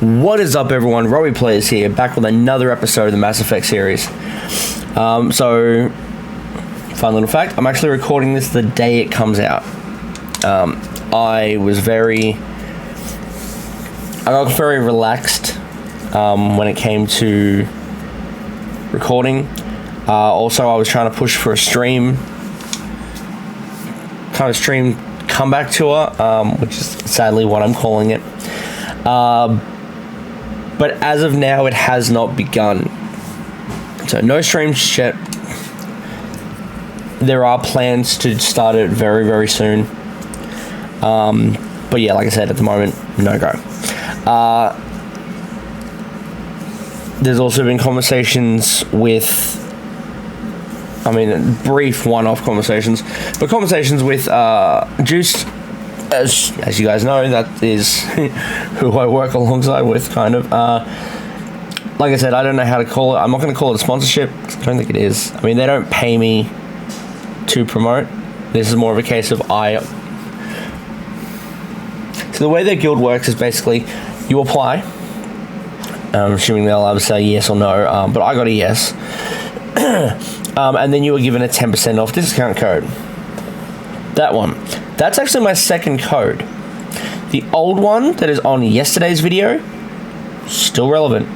What is up, everyone? Robbie Players here, back with another episode of the Mass Effect series. So, fun little fact, I'm actually recording this the day it comes out. I got very relaxed when it came to recording. Also, I was trying to push for a stream comeback tour, which is sadly what I'm calling it. But as of now, it has not begun. So no streams yet. There are plans to start it very, very soon. But yeah, like I said, at the moment, no go. There's also been conversations with, brief one-off conversations, but conversations with Juiced. As you guys know, that is who I work alongside with, kind of. Like I said, I don't know how to call it. I'm not going to call it a sponsorship. I don't think it is. They don't pay me to promote. This is more of a case of So the way their guild works is basically you apply. I'm assuming they'll either say yes or no, but I got a yes. And then you were given a 10% off discount code. That one. That's actually my second code. The old one that is on yesterday's video, still relevant.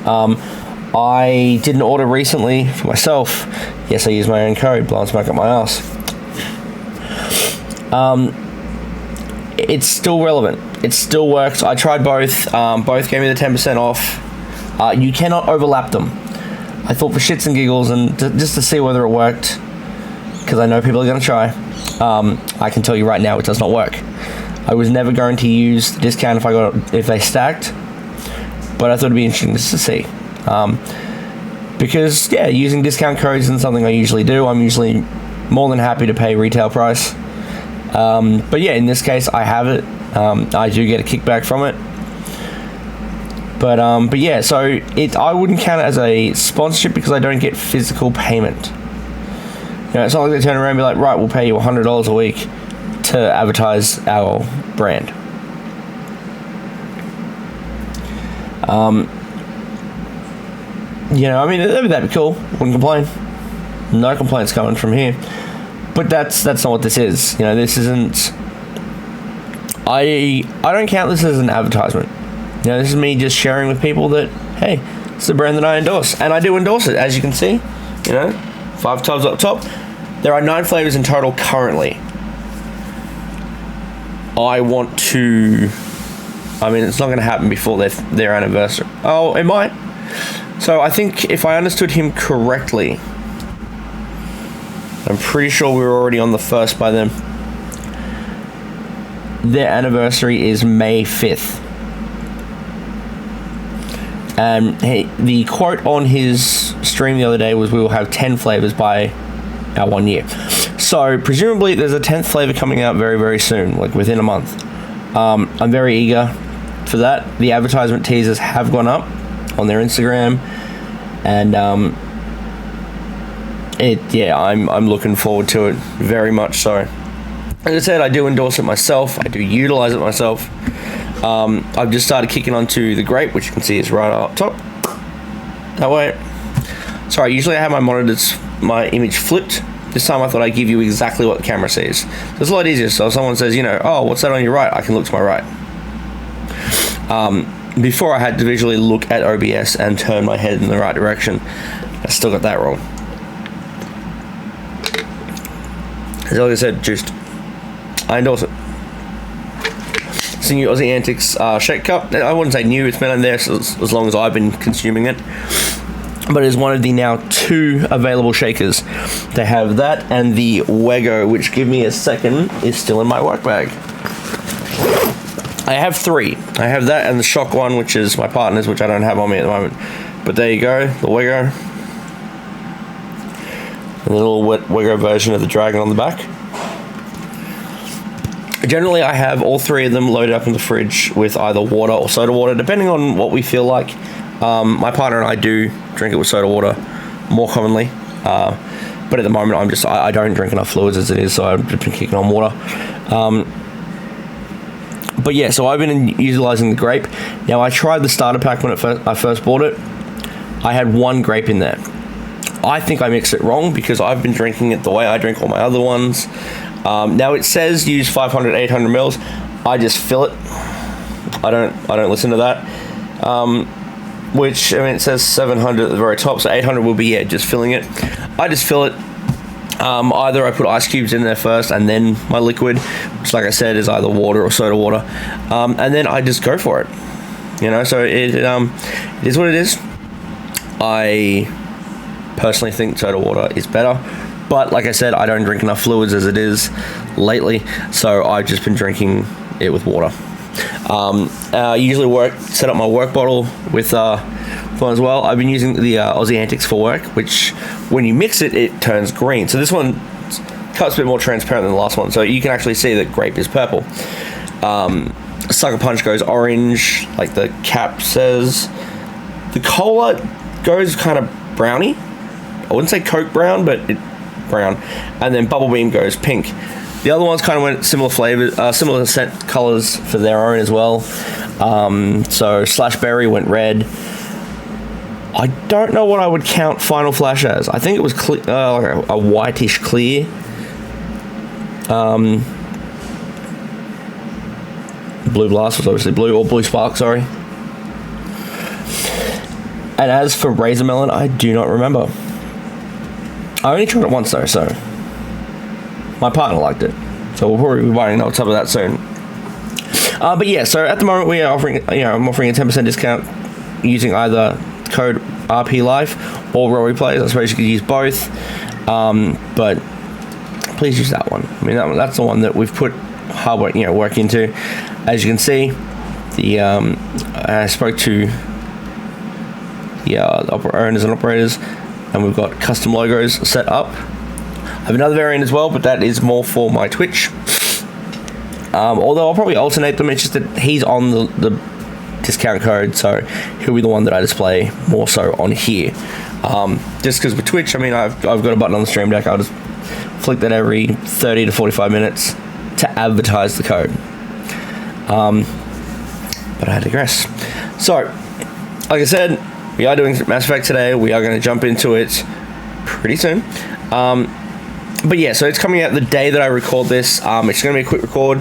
I did an order recently for myself. Yes, I used my own code, blowing smoke up my ass. It's still relevant. It still works. I tried both. Both gave me the 10% off. You cannot overlap them. I thought for shits and giggles and just to see whether it worked, because I know people are going to try. I can tell you right now it does not work. I was never going to use the discount if they stacked, but I thought it'd be interesting just to see. Because yeah, using discount codes isn't something I usually do. I'm usually more than happy to pay retail price. But yeah, in this case I have it. I do get a kickback from it. But yeah, so I wouldn't count it as a sponsorship because I don't get physical payment. It's not like they turn around and be like, right, we'll pay you $100 a week to advertise our brand. That'd be cool. Wouldn't complain. No complaints coming from here. But that's not what this is. This isn't. I don't count this as an advertisement. This is me just sharing with people that, hey, it's a brand that I endorse, and I do endorse it, as you can see. 5 tabs up top. There are 9 flavors in total currently. I want to... it's not going to happen before their anniversary. Oh, it might. So I think if I understood him correctly, I'm pretty sure we were already on the first by then. Their anniversary is May 5th. And the quote on his stream the other day was we will have 10 flavors by our 1 year. So presumably there's a 10th flavor coming out very, very soon, like within a month. I'm very eager for that. The advertisement teasers have gone up on their Instagram, and I'm looking forward to it very much so. As I said, I do endorse it myself. I do utilize it myself. I've just started kicking onto the grape, which you can see is right up top. That way. Sorry, usually I have my image flipped. This time I thought I'd give you exactly what the camera sees. So it's a lot easier. So if someone says, oh, what's that on your right? I can look to my right. Before I had to visually look at OBS and turn my head in the right direction. I still got that wrong. As like I said, Juiced. I endorse it. It's a new Aussie Antics shake cup. I wouldn't say new, it's been in there as long as I've been consuming it. But it is one of the now 2 available shakers. They have that and the Wego, which, give me a second, is still in my work bag. I have 3. I have that and the Shock one, which is my partner's, which I don't have on me at the moment. But there you go, the Wego. And the little Wego version of the Dragon on the back. Generally, I have all 3 of them loaded up in the fridge with either water or soda water, depending on what we feel like. My partner and I do drink it with soda water more commonly, but at the moment I don't drink enough fluids as it is, so I've just been kicking on water. But yeah, so I've been utilizing the grape. Now, I tried the starter pack when I first bought it. I had one grape in there. I think I mixed it wrong because I've been drinking it the way I drink all my other ones. Now it says use 500, 800 mils. I just fill it. I don't listen to that. Which, I mean, it says 700 at the very top, so 800 will be, just filling it. I just fill it. Either I put ice cubes in there first and then my liquid, which, like I said, is either water or soda water. And then I just go for it. So it is what it is. I personally think soda water is better, but like I said, I don't drink enough fluids as it is lately, so I've just been drinking it with water. I usually set up my work bottle with one as well. I've been using the Aussie Antics for work, which when you mix it, it turns green. So this one cuts a bit more transparent than the last one, so you can actually see that grape is purple. Sucker Punch goes orange, like the cap says. The cola goes kind of browny. I wouldn't say Coke brown, but brown. And then Bubble Beam goes pink. The other ones kind of went similar flavors, similar scent colors for their own as well. So Slash Berry went red. I don't know what I would count Final Flash as. I think it was like a whitish clear. Blue Blast was obviously blue, or Blue Spark, sorry. And as for Razor Melon, I do not remember. I only tried it once though, so my partner liked it. So we'll probably be buying another tub of that soon. But yeah, so at the moment we are offering, I'm offering a 10% discount using either code RPLife or Rory Plays. I suppose you could use both, but please use that one. I mean, that's the one that we've put hard work into. As you can see, I spoke to the owners and operators, and we've got custom logos set up. I have another variant as well, but that is more for my Twitch. Although I'll probably alternate them. It's just that he's on the discount code, so he'll be the one that I display more so on here. Just because with Twitch, I mean, I've got a button on the stream deck. I'll just flick that every 30 to 45 minutes to advertise the code. But I digress. So, like I said, we are doing Mass Effect today. We are going to jump into it pretty soon. But yeah, so it's coming out the day that I record this. It's going to be a quick record.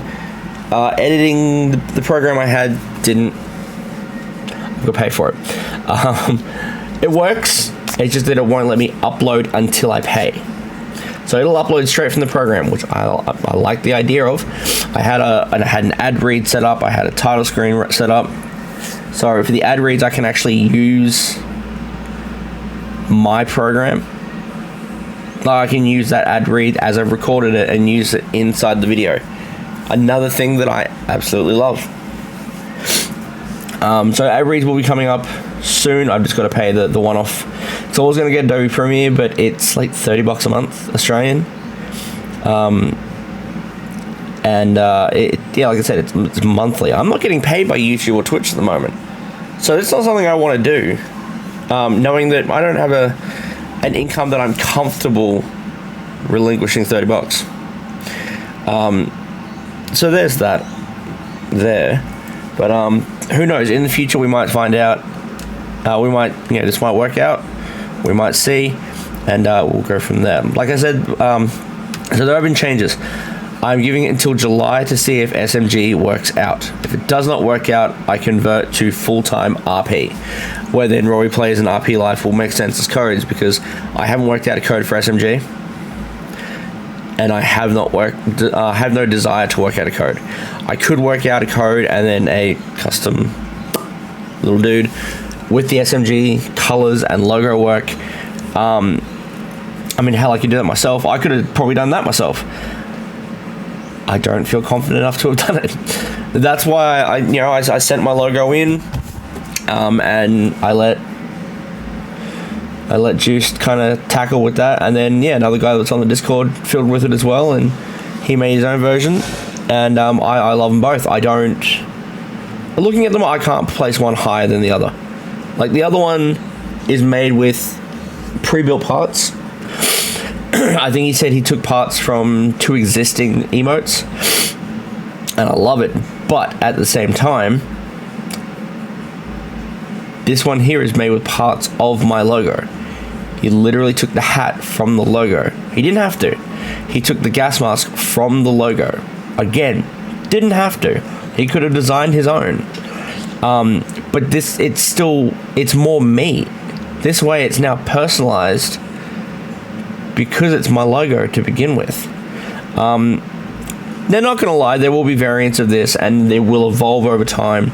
Editing the program I had didn't. I'm going to pay for it. It works. It's just that it won't let me upload until I pay. So it'll upload straight from the program, which I like the idea of. I had an ad read set up. I had a title screen set up. So for the ad reads, I can actually use my program. I can use that ad read as I've recorded it and use it inside the video. Another thing that I absolutely love. So ad reads will be coming up soon. I've just got to pay the one-off. It's always going to get Adobe Premiere, but it's like $30 a month Australian. Like I said, it's monthly. I'm not getting paid by YouTube or Twitch at the moment, so it's not something I want to do. Knowing that I don't have an income that I'm comfortable relinquishing $30. So there's that there. But who knows? In the future, we might find out. This might work out. We might see, and we'll go from there. Like I said, so there have been changes. I'm giving it until July to see if SMG works out. If it does not work out, I convert to full-time RP, where then Rory Plays and RP Life will make sense as codes, because I haven't worked out a code for SMG, and I have no desire to work out a code. I could work out a code and then a custom little dude with the SMG colors and logo work. I mean, hell, I could do that myself. I could have probably done that myself. I don't feel confident enough to have done it. That's why I sent my logo in, and I let Juiced kind of tackle with that, and then another guy that's on the Discord filled with it as well, and he made his own version, and I love them both. Looking at them, I can't place one higher than the other. Like, the other one is made with pre-built parts. I think he said he took parts from 2 existing emotes, and I love it. But at the same time, this one here is made with parts of my logo. He literally took the hat from the logo. He didn't have to. He took the gas mask from the logo. Again, didn't have to. He could have designed his own. But this, it's more me. This way it's now personalized because it's my logo to begin with. They're not gonna lie, there will be variants of this and they will evolve over time.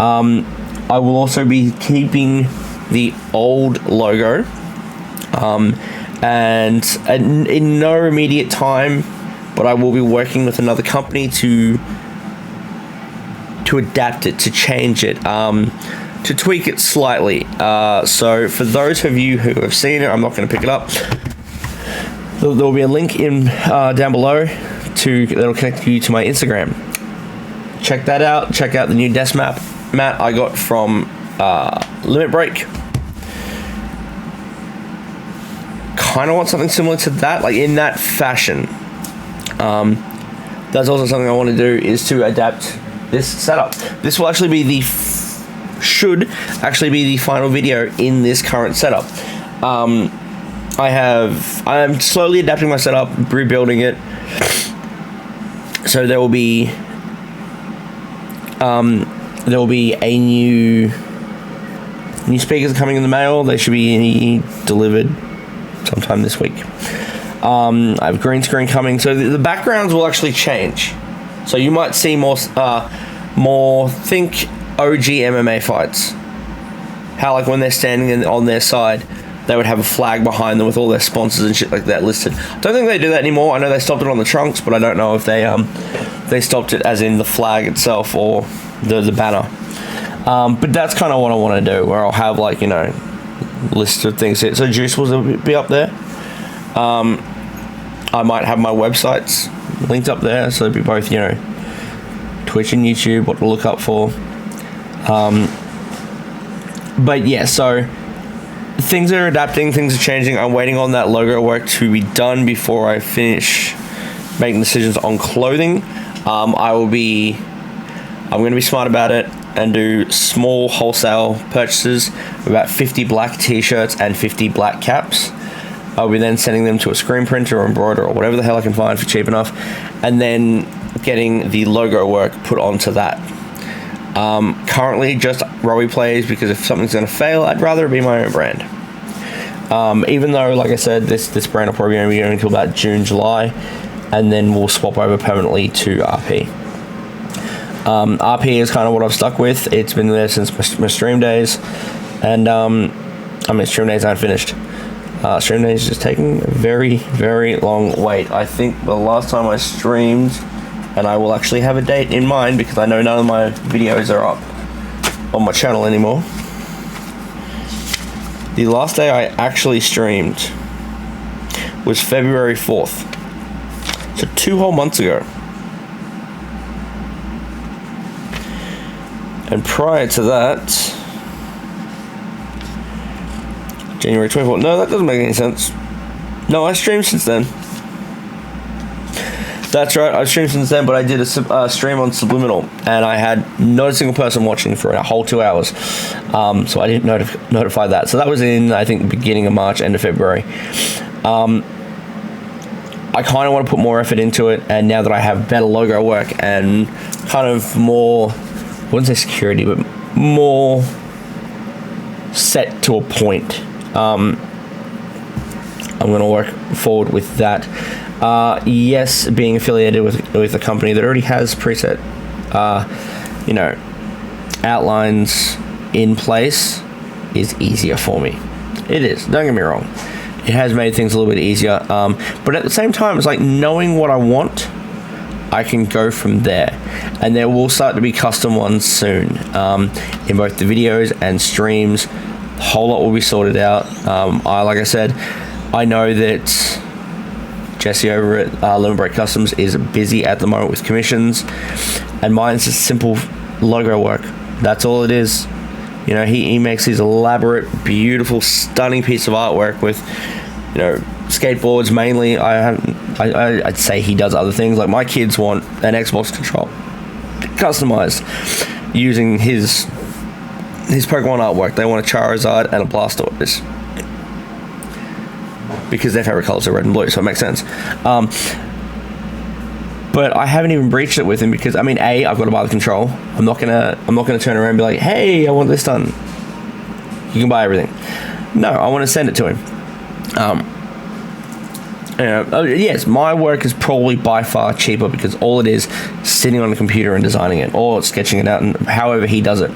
I will also be keeping the old logo, and in no immediate time, but I will be working with another company to adapt it, to change it, to tweak it slightly. So for those of you who have seen it, I'm not going to pick it up. There will be a link in down below that'll connect you to my Instagram. Check that out. Check out the new desk mat I got from Limit Break. Kind of want something similar to that, like in that fashion. That's also something I want to do, is to adapt this setup. This will actually be should actually be the final video in this current setup. I am slowly adapting my setup, rebuilding it. So there will be a new speakers coming in the mail. They should be delivered sometime this week. I have a green screen coming, so the backgrounds will actually change. So you might see more think OG MMA fights. How like when they're standing on their side, they would have a flag behind them with all their sponsors and shit like that listed. I don't think they do that anymore. I know they stopped it on the trunks, but I don't know if they stopped it as in the flag itself or the banner. But that's kind of what I want to do, where I'll have like, list of things here. So Juice will be up there. I might have my websites linked up there, so it'll be both, Twitch and YouTube, what to look up for. But yeah, so things are adapting, things are changing. I'm waiting on that logo work to be done before I finish making decisions on clothing. I'm going to be smart about it and do small wholesale purchases, about 50 black t-shirts and 50 black caps. I'll be then sending them to a screen printer or embroider or whatever the hell I can find for cheap enough, and then getting the logo work put onto that. Currently just Rowie plays, because if something's going to fail, I'd rather it be my own brand. Even though, like I said, this brand will probably only be going until about June, July, and then we'll swap over permanently to RP. RP is kind of what I've stuck with. It's been there since my stream days, and stream days aren't finished. Stream days is just taking a very, very long wait. I think the last time I streamed, and I will actually have a date in mind because I know none of my videos are up on my channel anymore. The last day I actually streamed was February 4th. So 2 whole months ago. And prior to that, January 24th. No, that doesn't make any sense. No, I streamed since then. That's right, I've streamed since then, but I did a stream on Subliminal, and I had not a single person watching for a whole 2 hours. So I didn't notify that. So that was in, I think, the beginning of March, end of February. I kind of want to put more effort into it, and now that I have better logo work and kind of more, I wouldn't say security, but more set to a point, I'm going to work forward with that. Yes, being affiliated with a company that already has preset, outlines in place is easier for me. It is, don't get me wrong. It has made things a little bit easier, but at the same time, it's like knowing what I want, I can go from there, and there will start to be custom ones soon, in both the videos and streams. A whole lot will be sorted out. Like I said, I know that Jesse over at Limit Break Customs is busy at the moment with commissions, and mine's just simple logo work. That's all it is. He makes these elaborate, beautiful, stunning piece of artwork with, skateboards mainly. I'd say he does other things. Like my kids want an Xbox control. customized using his Pokemon artwork. They want a Charizard and a Blastoise because their favorite colors are red and blue, so it makes sense. But I haven't even breached it with him because, I mean, I've got to buy the control. I'm not gonna turn around and be like, hey, I want this done. You can buy everything. No, I want to send it to him. Yes, my work is probably by far cheaper because all it is sitting on a computer and designing it, or sketching it out, and however he does it.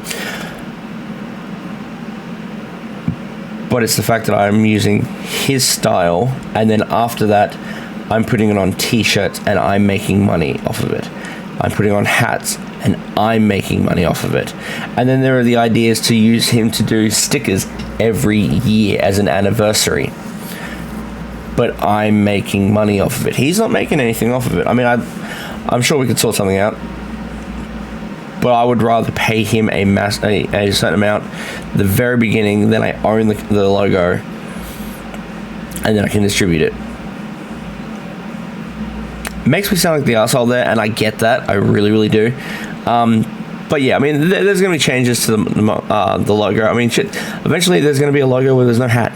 But it's the fact that I'm using his style, and then after that, I'm putting it on t-shirts and I'm making money off of it. I'm putting on hats and I'm making money off of it. And then there are the ideas to use him to do stickers every year as an anniversary. But I'm making money off of it. He's not making anything off of it. I mean, I'm sure we could sort something out. But I would rather pay him a certain amount at the very beginning, then I own the logo, and then I can distribute it. Makes me sound like the asshole there, and I get that. I really, really do. But yeah, I mean, there's going to be changes to the logo. I mean, shit. Eventually, there's going to be a logo where there's no hat.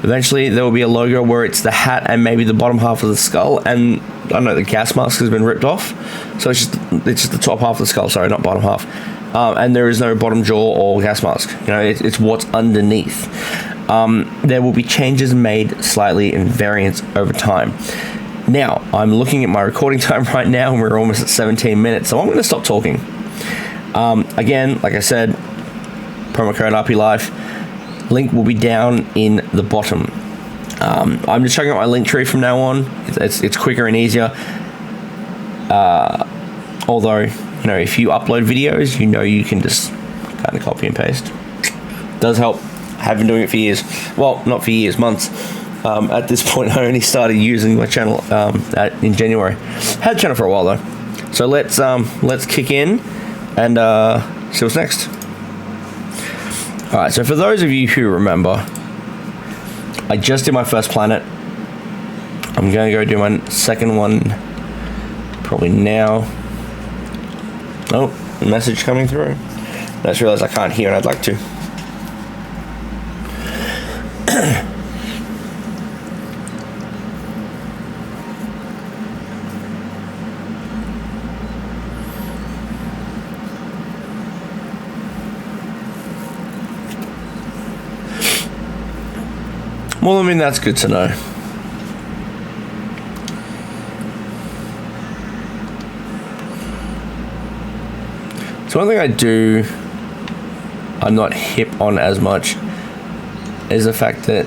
Eventually, there will be a logo where it's the hat and maybe the bottom half of the skull, and I don't know, the gas mask has been ripped off, so it's just the top half of the skull. Sorry, not bottom half. And there is no bottom jaw or gas mask. You know, it's what's underneath. There will be changes made slightly in variants over time. Now, I'm looking at my recording time right now, and we're almost at 17 minutes, so I'm going to stop talking. Again, like I said, promo code RPLife. Link will be down in the bottom. I'm just checking out my link tree from now on. It's quicker and easier. Although, you know, if you upload videos, you know you can just kind of copy and paste. Does help. I have been doing it for years. Well, not for years, months. At this point, I only started using my channel in January. Had the channel for a while though. So let's kick in and see what's next. All right. So for those of you who remember, I just did my first planet. I'm going to go do my second one probably now. Oh, message coming through. I just realized I can't hear and I'd like to. Well, I mean, that's good to know. So one thing I'm not hip on as much is the fact that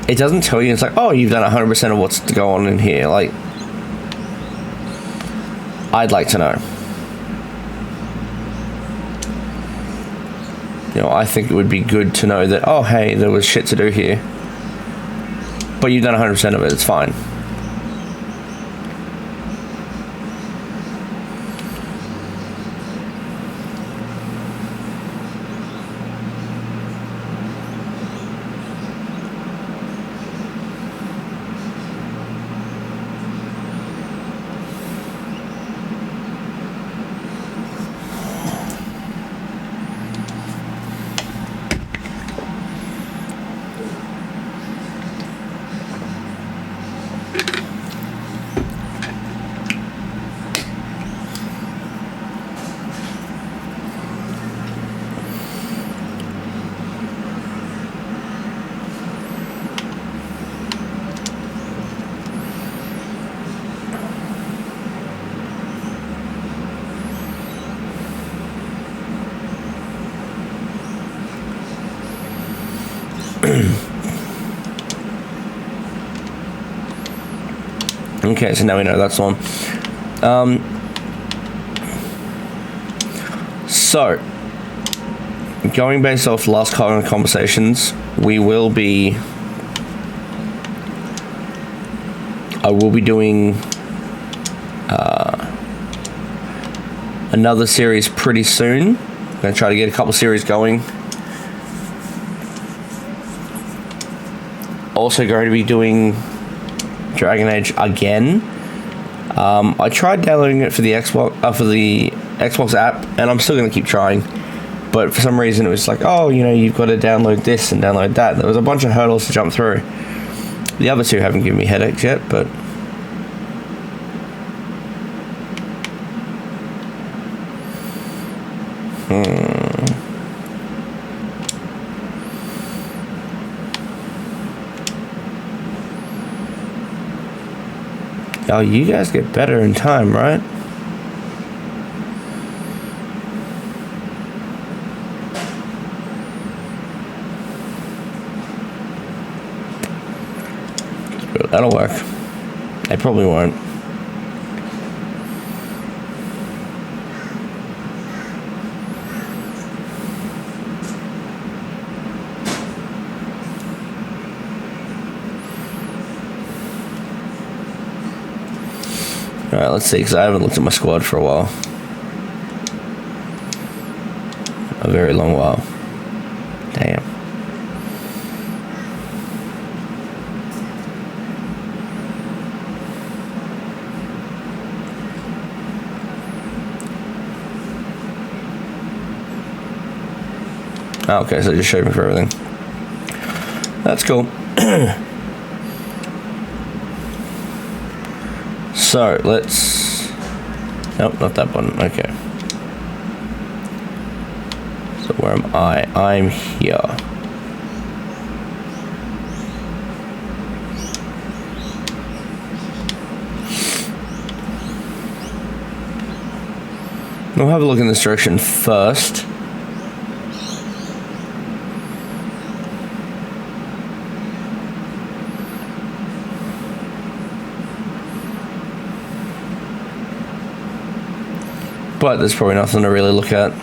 it doesn't tell you. It's like, oh, you've done 100% of what's to go on in here. Like, I'd like to know. You know, I think it would be good to know that, oh, hey, there was shit to do here. But you've done 100% of it, it's fine. Okay, so now we know that's on. So, going based off last conversations, I will be doing another series pretty soon. I'm going to try to get a couple series going. Also going to be doing Dragon Age again. I tried downloading it for the Xbox, for the Xbox app, and I'm still going to keep trying. But for some reason, it was like, oh, you've got to download this and download that. There was a bunch of hurdles to jump through. The other two haven't given me headaches yet, but... Oh, you guys get better in time, right? That'll work. They probably won't. Alright, let's see, because I haven't looked at my squad for a while. A very long while. Damn. Oh, okay, so it just showed me for everything. That's cool. So, let's... Nope, not that button. Okay. So, where am I? I'm here. We'll have a look in this direction first. But there's probably nothing to really look at.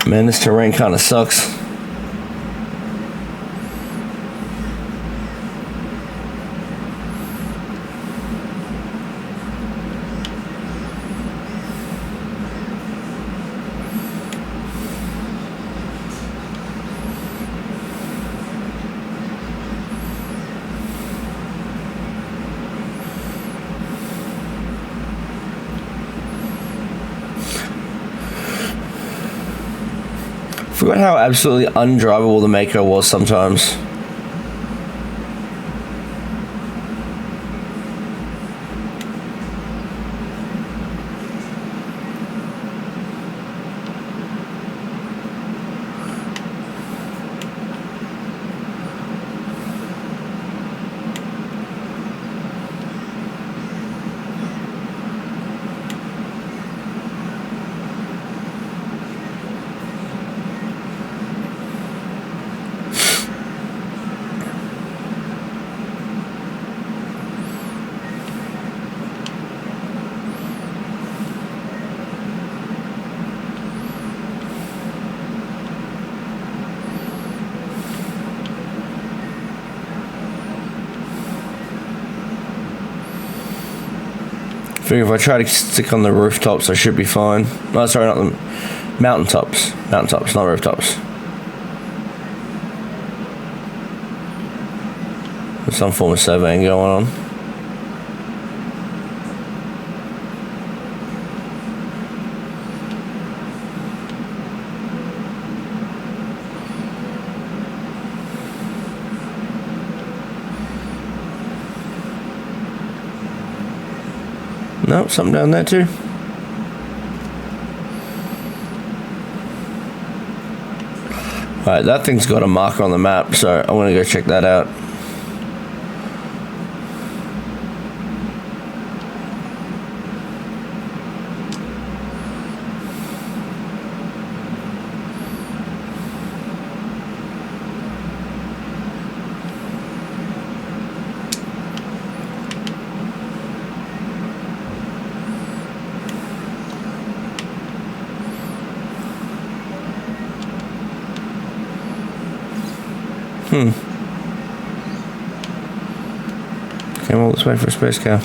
Man, this terrain kind of sucks. Forgot how absolutely undrivable the Mako was sometimes. I figure if I try to stick on the rooftops, I should be fine. No, sorry, not the mountaintops. Mountaintops, not rooftops. There's some form of surveying going on. No, something down there too. Alright, that thing's got a marker on the map, so I want to go check that out. Okay, well, let's wait for a space car.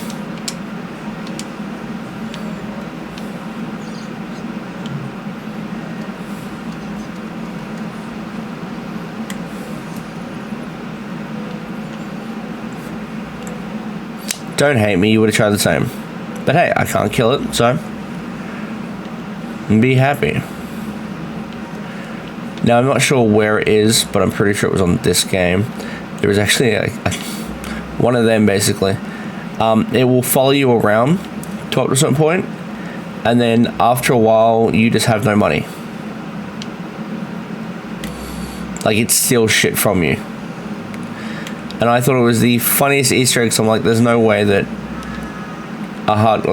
Don't hate me, you would have tried the same. But hey, I can't kill it, so be happy. Now, I'm not sure where it is, but I'm pretty sure it was on this game. There was actually one of them, basically. It will follow you around to up to a certain point, and then after a while, you just have no money. Like, it steals shit from you. And I thought it was the funniest Easter egg, so I'm like, there's no way that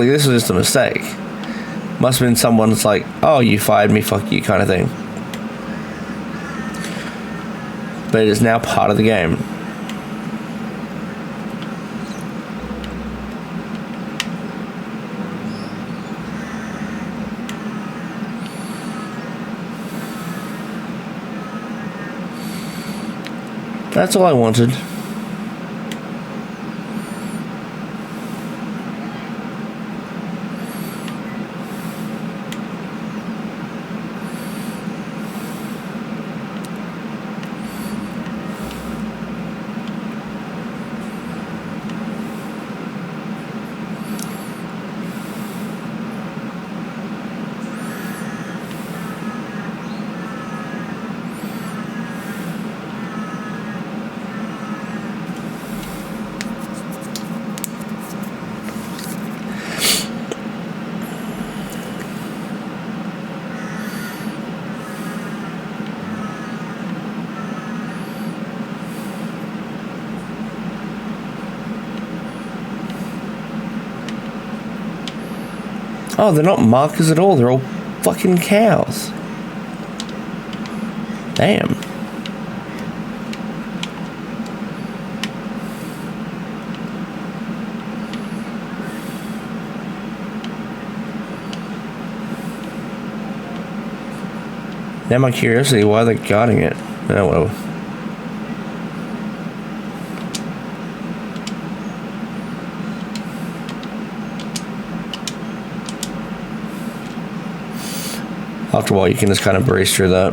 this was just a mistake. Must have been someone's like, oh, you fired me, fuck you, kind of thing. But it is now part of the game. That's all I wanted. Oh, they're not markers at all. They're all fucking cows. Damn. Now my curiosity, why are they guarding it? Oh, well. After a while, you can just kind of breeze through that.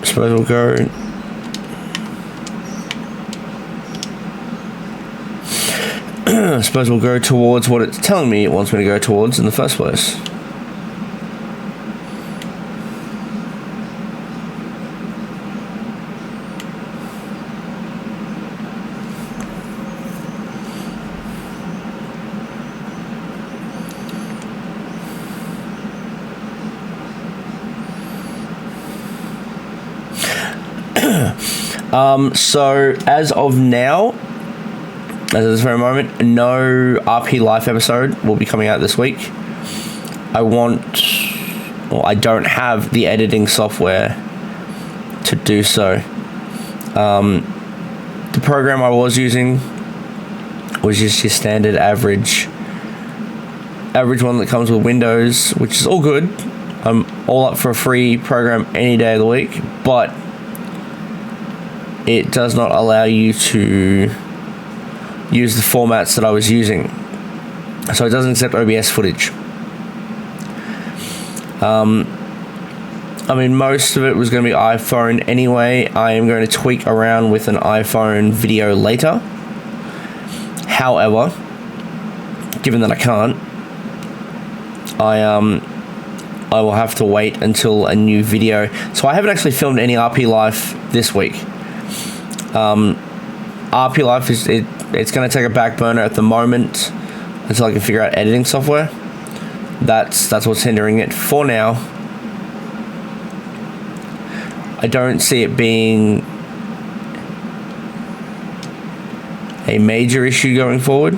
Suppose we'll go. I suppose we'll go towards what it's telling me it wants me to go towards in the first place. So as of now, as of this very moment, no RP Life episode will be coming out this week. I don't have the editing software to do so. The program I was using was just your standard average one that comes with Windows, which is all good. I'm all up for a free program any day of the week, but it does not allow you to use the formats that I was using. So it doesn't accept OBS footage. I mean, most of it was going to be iPhone anyway. I am going to tweak around with an iPhone video later. However, given that I can't, I will have to wait until a new video. So I haven't actually filmed any RP Life this week. RP Life it's going to take a back burner at the moment until I can figure out editing software. That's what's hindering it for now. I don't see it being a major issue going forward.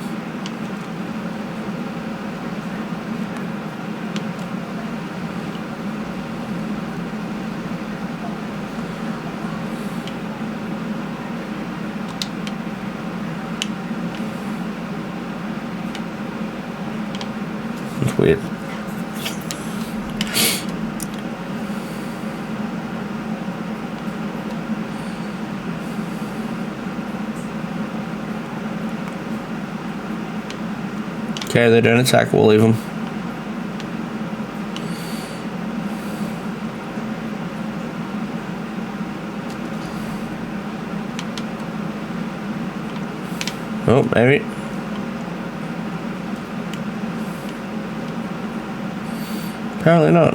It's weird. Okay, they don't attack, we'll leave them. Oh, maybe. Apparently not.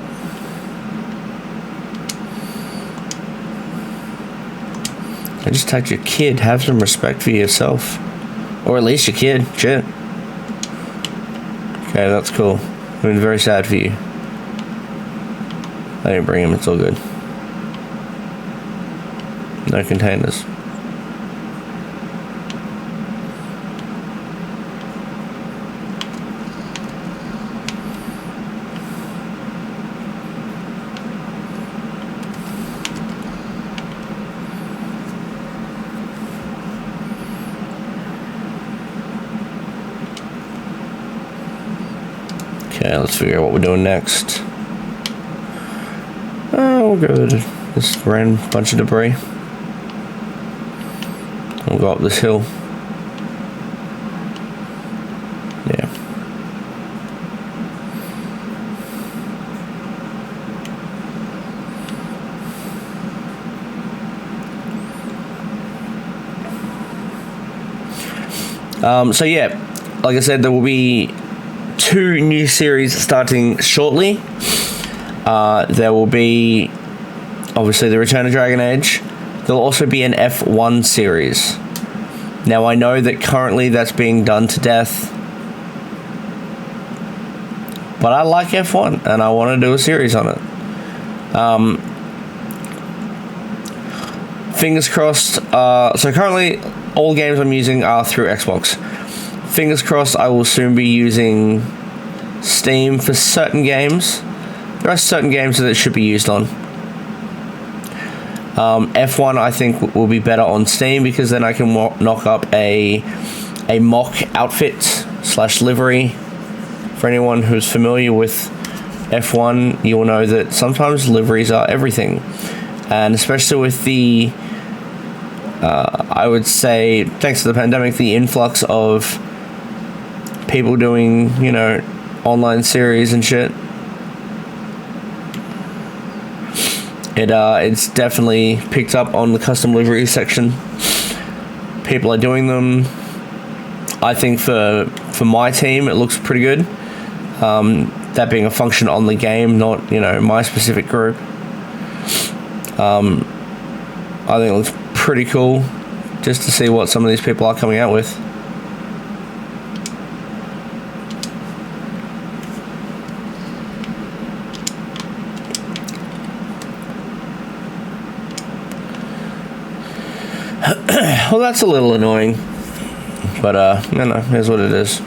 I just attacked your kid. Have some respect for yourself. Or at least your kid. Shit. Okay, that's cool. I've been very sad for you. I didn't bring him, it's all good. No containers. Okay, let's figure out what we're doing next. Oh, we'll go to this random bunch of debris. We'll go up this hill. Yeah. So yeah, like I said, there will be 2 new series starting shortly. There will be obviously the Return of Dragon Age. There'll also be an F1 series. Now I know that currently that's being done to death, but I like F1 and I want to do a series on it. Fingers crossed. So currently all games I'm using are through Xbox. Fingers crossed I will soon be using Steam for certain games. There are certain games that it should be used on. F1 I think will be better on Steam because then I can knock up a mock outfit / livery. For anyone who's familiar with F1, you will know that sometimes liveries are everything. And especially with the, I would say, thanks to the pandemic, the influx of people doing, online series and shit. It's definitely picked up on the custom livery section. People are doing them. I think for my team, it looks pretty good. That being a function on the game, not my specific group. I think it looks pretty cool, just to see what some of these people are coming out with. Well, that's a little annoying, but here's what it is.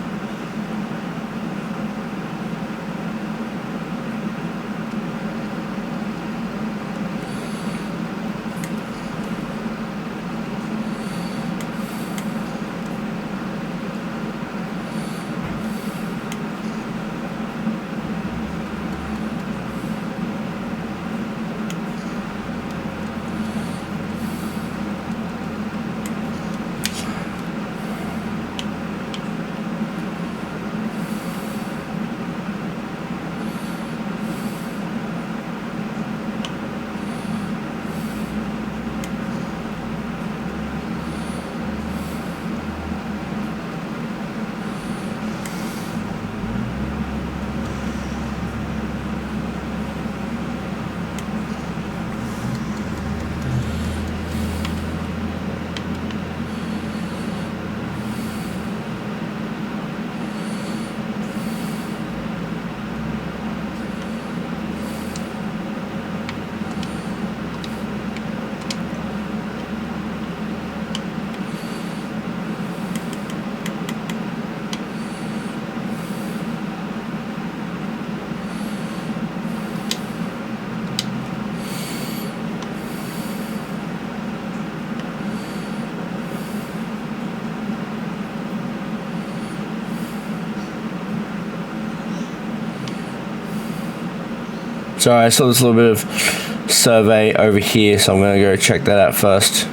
So I saw this little bit of survey over here, so I'm going to go check that out first.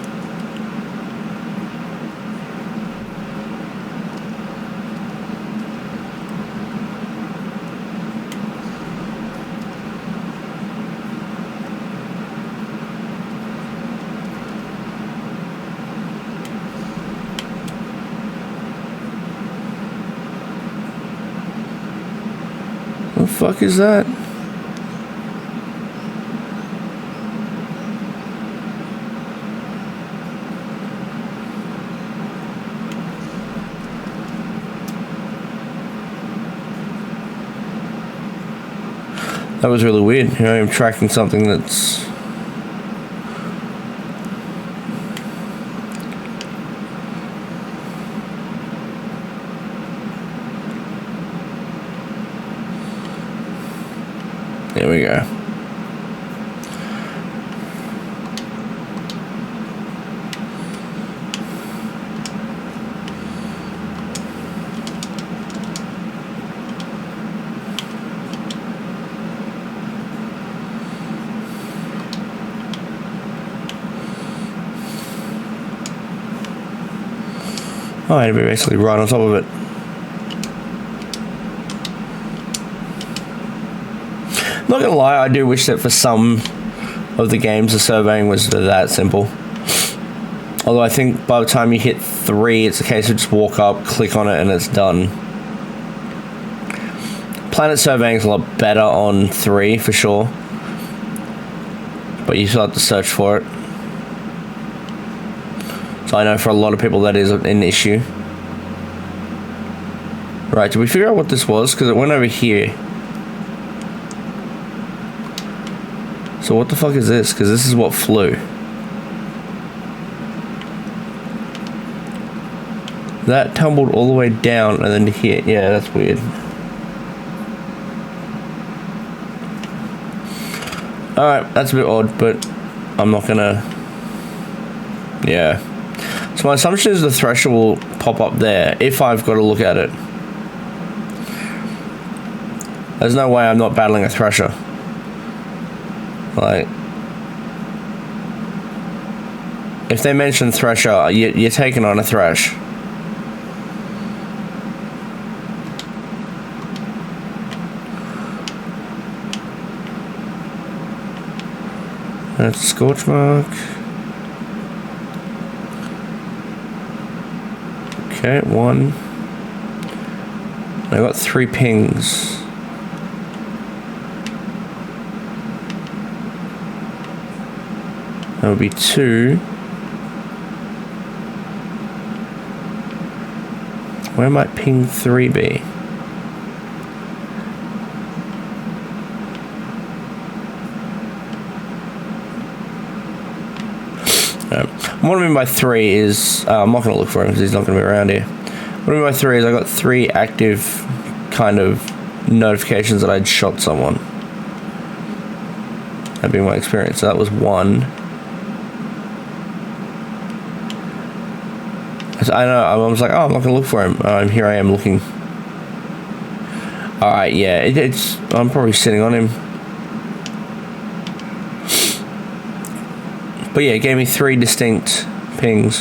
What the fuck is that? That was really weird. Here I am tracking something that's... There we go. Oh, I had to be basically right on top of it. Not gonna lie, I do wish that for some of the games the surveying was that simple. Although I think by the time you hit 3, it's a case of just walk up, click on it, and it's done. Planet surveying is a lot better on 3 for sure, but you still have to search for it. So I know for a lot of people that is an issue. Right, did we figure out what this was? Because it went over here. So what the fuck is this? Because this is what flew. That tumbled all the way down and then to here. Yeah, that's weird. Alright, that's a bit odd, but I'm not gonna... Yeah. So my assumption is the thresher will pop up there if I've got to look at it. There's no way I'm not battling a thresher. Like, if they mention thresher, you're taking on a thresh. That's scorch mark. Okay, 1. I got 3 pings. That would be 2. Where might ping 3 be? What I mean by 3 is, I'm not going to look for him because he's not going to be around here. What I mean by 3 is I got 3 active kind of notifications that I'd shot someone. That'd be my experience. So that was 1. So I know, I was like, oh, I'm not going to look for him. Here I am looking. Alright, yeah, I'm probably sitting on him. But yeah, it gave me 3 distinct pings.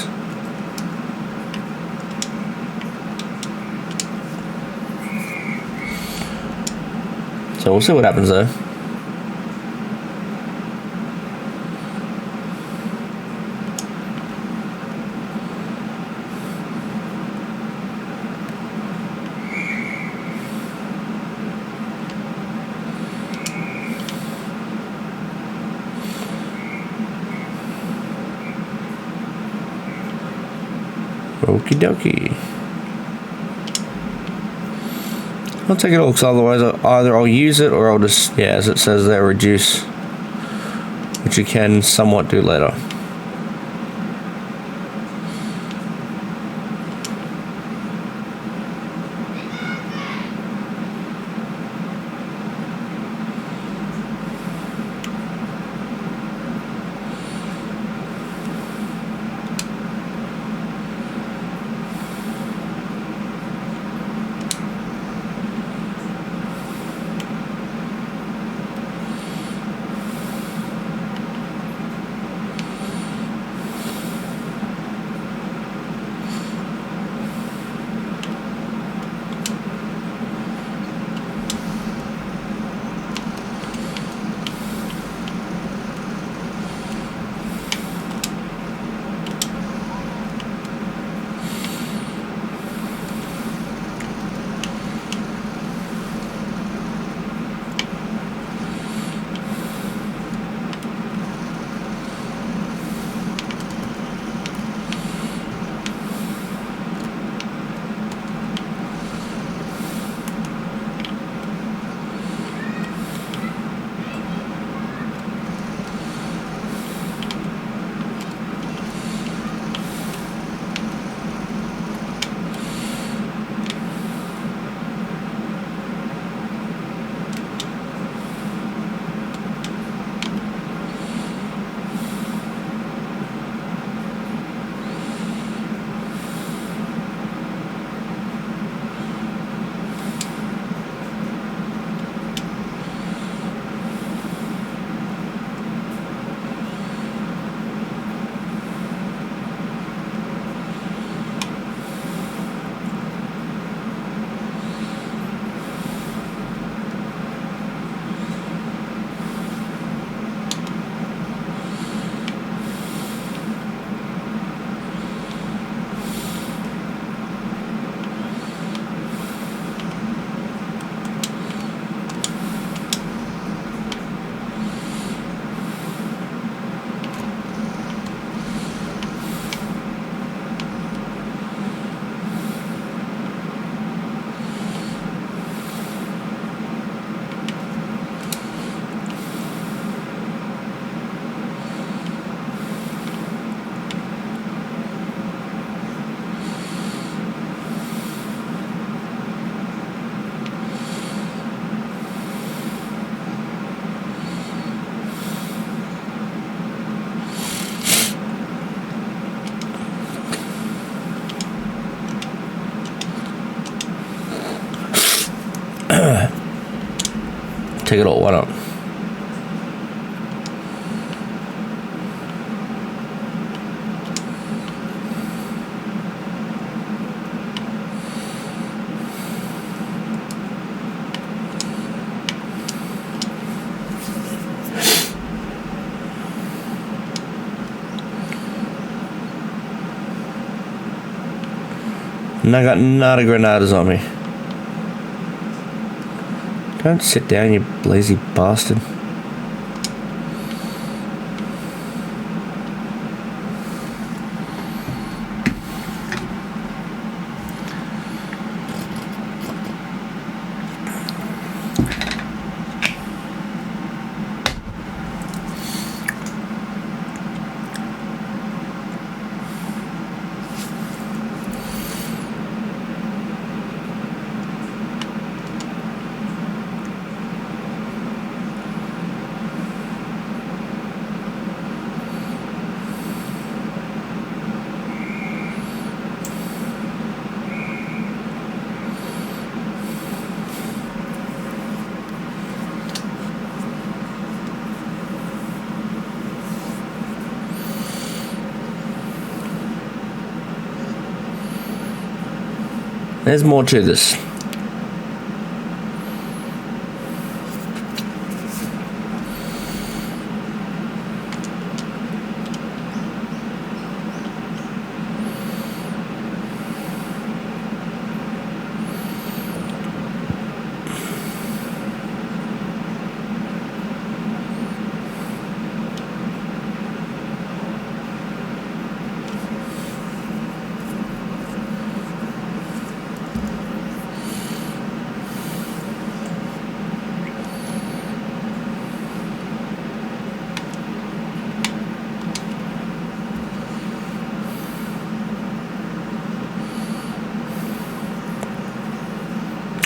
So we'll see what happens there. Okie dokie. I'll take it all because otherwise either I'll use it or I'll just, yeah, as it says there, reduce, which you can somewhat do later. Take it all. Why not? And I got nada granadas on me. Don't sit down, you lazy bastard. There's more to this.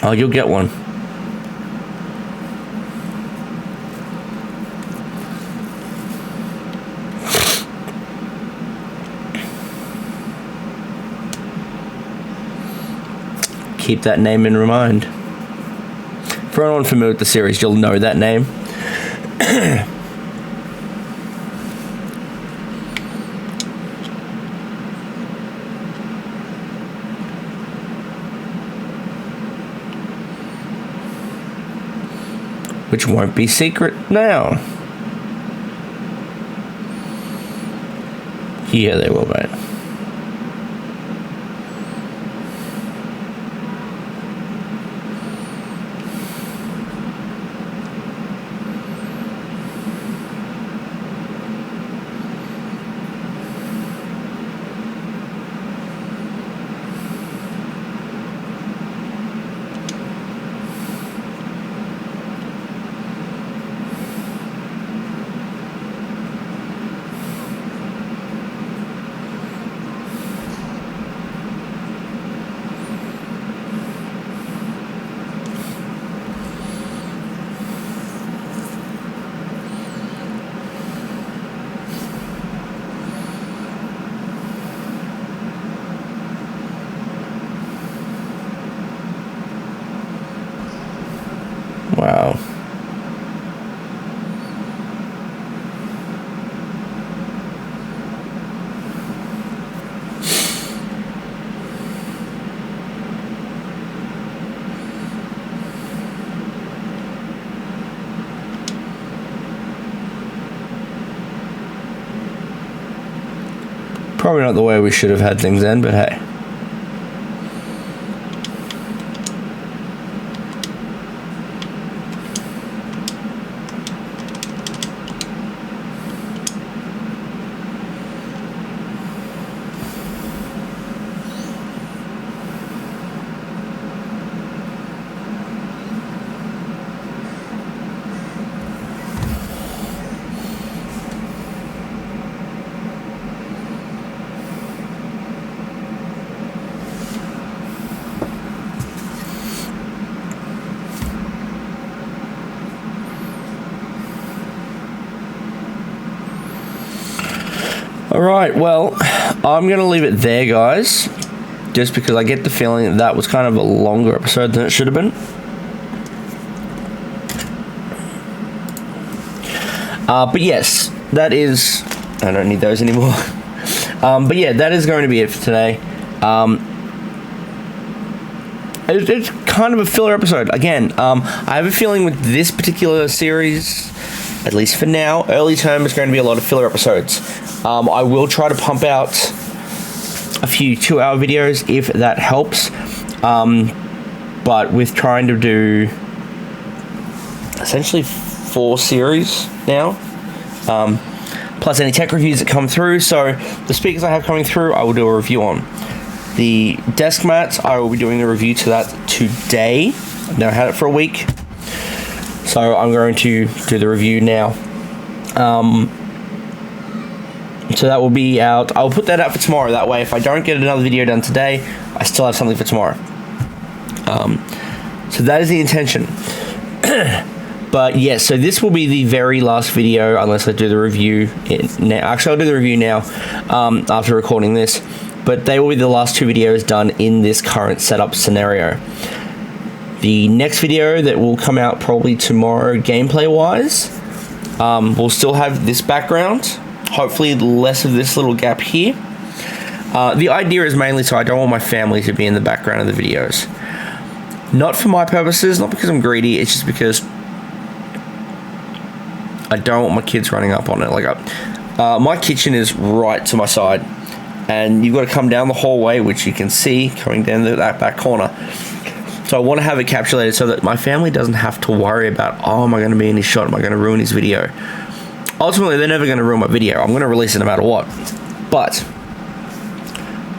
Oh, you'll get one. Keep that name in mind. For anyone familiar with the series, you'll know that name. Which won't be secret now. Yeah, they will, mate. Wow. Probably not the way we should have had things then, but hey. Alright, well, I'm going to leave it there, guys. Just because I get the feeling that was kind of a longer episode than it should have been. But yes, that is... I don't need those anymore. But yeah, that is going to be it for today. It's kind of a filler episode. Again, I have a feeling with this particular series, at least for now, early term is going to be a lot of filler episodes. I will try to pump out a few 2-hour videos if that helps. But with trying to do essentially 4 series now, plus any tech reviews that come through. So the speakers I have coming through, I will do a review on. The desk mats, I will be doing a review to that today. I've now had it for a week, so I'm going to do the review now. So that will be out. I'll put that out for tomorrow. That way, if I don't get another video done today, I still have something for tomorrow. So that is the intention. But yeah, so this will be the very last video unless I do the review now. Actually, I'll do the review now after recording this. But they will be the last 2 videos done in this current setup scenario. The next video that will come out probably tomorrow, gameplay-wise, will still have this background. Hopefully less of this little gap here. The idea is mainly so I don't want my family to be in the background of the videos. Not for my purposes, not because I'm greedy, it's just because I don't want my kids running up on it. Like, my kitchen is right to my side, and you've got to come down the hallway, which you can see coming down that back corner. So I want to have it capsulated so that my family doesn't have to worry about, oh, am I going to be in his shot? Am I going to ruin his video? Ultimately, they're never going to ruin my video. I'm going to release it no matter what. But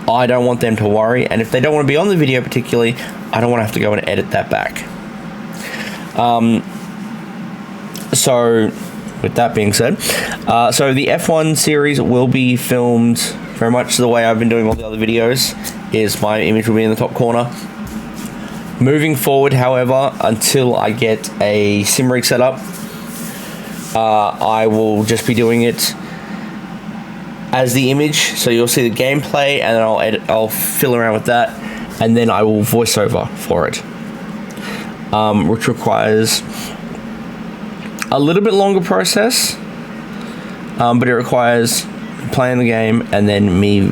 I don't want them to worry, and if they don't want to be on the video particularly, I don't want to have to go and edit that back. So with that being said, so the F1 series will be filmed very much the way I've been doing all the other videos, is my image will be in the top corner. Moving forward, however, until I get a sim rig set up, I will just be doing it as the image, so you'll see the gameplay, and then I'll fill around with that, and then I will voice over for it, which requires a little bit longer process, but it requires playing the game and then me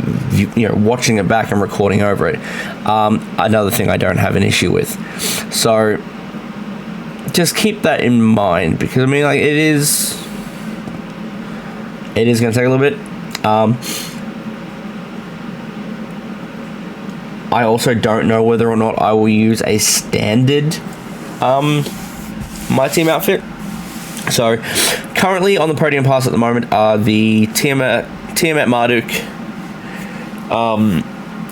watching it back and recording over it. Another thing I don't have an issue with, so just keep that in mind, because I mean, like, it is going to take a little bit. I also don't know whether or not I will use a standard My Team outfit. So currently on the podium pass at the moment are the Tiamat Marduk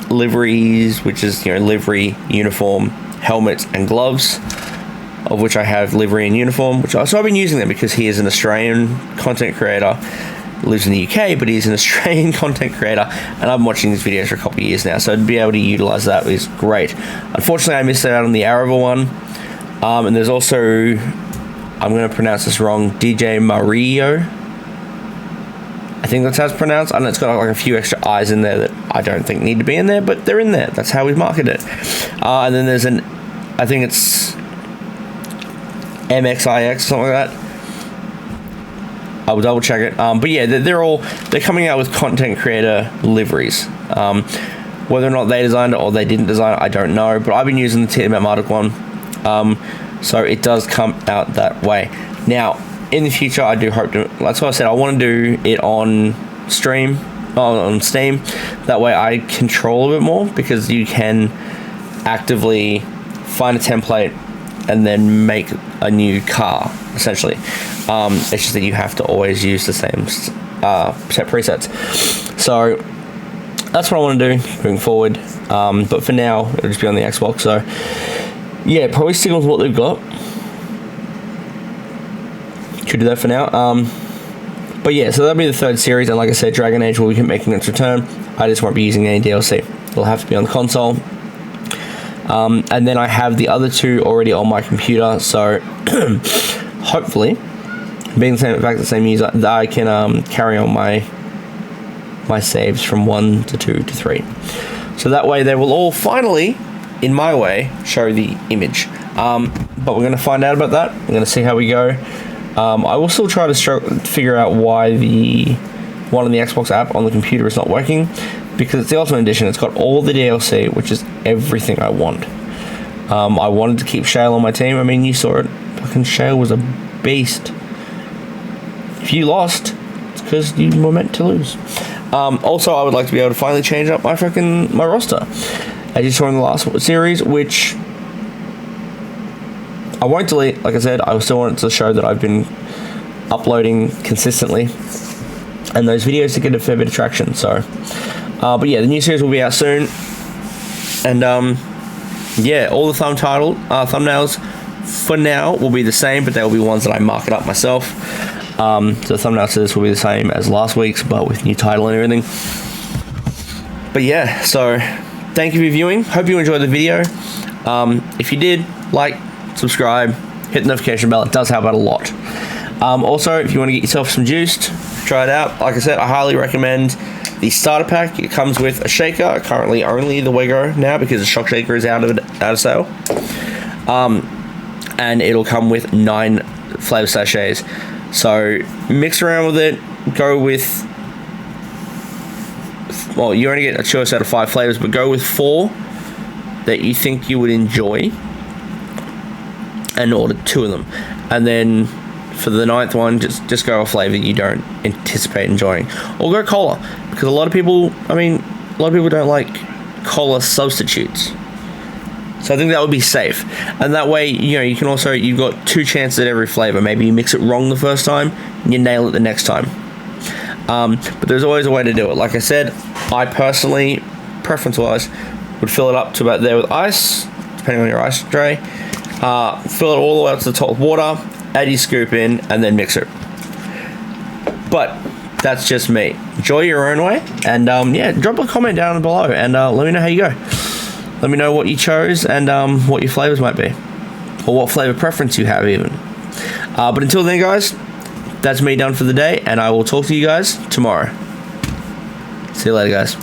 liveries, which is livery, uniform, helmet and gloves, of which I have livery and uniform, so I've been using them because he is an Australian content creator, lives in the UK, but he's an Australian content creator, and I've been watching these videos for a couple of years now, so to be able to utilize that is great. Unfortunately, I missed out on the Arava one, and there's also, I'm going to pronounce this wrong, DJ Mario, I think that's how it's pronounced. I know it's got like a few extra I's in there that I don't think need to be in there, but they're in there. That's how we market it. And then there's I think it's MXIX, something like that. I will double check it. But yeah, they're coming out with content creator liveries. Whether or not they designed it or they didn't design it, I don't know. But I've been using the Tiamat Marduk one, so it does come out that way. Now, in the future, I do hope to. That's what I said. I want to do it on Steam. That way, I control a bit more, because you can actively find a template and then make a new car, essentially. It's just that you have to always use the same set presets. So that's what I want to do moving forward. But for now, it'll just be on the Xbox. So yeah, probably stick with what they've got. Could do that for now. But yeah, so that'll be the 3rd series, and like I said, Dragon Age will be making its return. I just won't be using any DLC. It'll have to be on the console. And then I have the other 2 already on my computer, so hopefully, being the same user, that I can carry on my saves from 1 to 2 to 3. So that way they will all finally, in my way, show the image. But we're going to find out about that. We're going to see how we go. I will still try to figure out why the one on the Xbox app on the computer is not working, because it's the Ultimate Edition. It's got all the DLC, which is everything I want. I wanted to keep Shale on my team. I mean, you saw it. Fucking Shale was a beast. If you lost, it's because you were meant to lose. Also, I would like to be able to finally change up my roster, as you saw in the last series, which I won't delete. Like I said, I still want it to show that I've been uploading consistently, and those videos to get a fair bit of traction. So, but yeah, the new series will be out soon, and yeah, all the thumbnails for now will be the same, but they will be ones that I mark it up myself. So the thumbnail to this will be the same as last week's, but with new title and everything. But yeah, so thank you for viewing. Hope you enjoyed the video. If you did, like, subscribe, hit the notification bell. It does help out a lot. Also, if you want to get yourself some juiced, try it out. Like I said, I highly recommend the starter pack. It comes with a shaker, currently only the Wego now because the shock shaker is out of sale. And it'll come with 9 flavor sachets. So mix around with it. Go with, well, you only get a choice out of 5 flavors, but go with 4 that you think you would enjoy, and order 2 of them. And then for the 9th one, just go a flavor you don't anticipate enjoying, or go cola, because a lot of people don't like cola substitutes. So I think that would be safe, and that way, you know, you've got 2 chances at every flavor. Maybe you mix it wrong the first time, and you nail it the next time. But there's always a way to do it. Like I said, I personally, preference-wise, would fill it up to about there with ice, depending on your ice tray. Fill it all the way up to the top with water, add your scoop in, and then mix it. But that's just me. Enjoy your own way, and yeah, drop a comment down below, and let me know how you go. Let me know what you chose, and what your flavors might be, or what flavor preference you have even. But until then, guys, that's me done for the day, and I will talk to you guys tomorrow. See you later, guys.